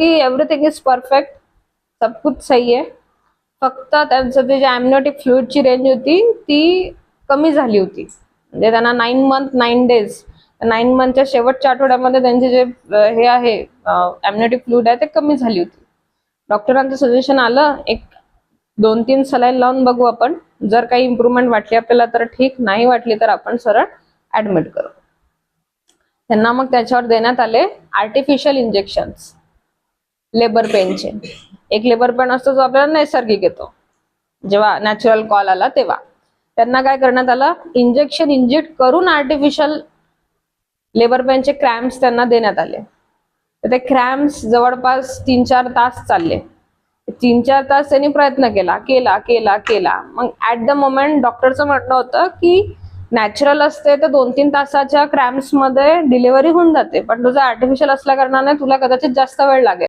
की everything is perfect, सब कुछ सही आहे. फक्त त्यांचं ते जे एमनियोटिक फ्लुइडची रेंज होती ती कमी झाली होती. म्हणजे त्यांना 9 मंथ 9 डेज, 9 मंथच्या शेवटच्या आठवड्यामध्ये त्यांचे जे हे आहे एमनियोटिक फ्लुइड आहे ते कमी झाली होती. डॉक्टरांचं सजेशन आलं, एक 2-3 सलाईन लावून बघू आपण. जर काही इम्प्रूव्हमेंट वाटली आपल्याला तर ठीक, नाही वाटली तर आपण सरळ ऍडमिट करू. त्यांना मग त्याच्यावर देण्यात आले आर्टिफिशियल इंजेक्शन्स लेबर पेनचे. एक लेबर पेन असतो जो आपल्याला नैसर्गिक येतो, जेव्हा नॅचरल कॉल आला तेव्हा. त्यांना काय करण्यात आलं, इंजेक्शन इंजेक्ट करून आर्टिफिशियल लेबर पेनचे क्रॅम्प्स त्यांना देण्यात आले. तर ते क्रॅम्प्स जवळपास 3-4 तास चालले. 3-4 तास त्यांनी प्रयत्न केला. मग ऍट द मोमेंट डॉक्टरचं म्हणणं होतं की नॅचरल असते तर 2-3 तासाच्या क्रॅम्प्स मध्ये डिलिव्हरी होऊन जाते, पण तुझं आर्टिफिशियल असल्या कारणाने तुला कदाचित जास्त वेळ लागेल.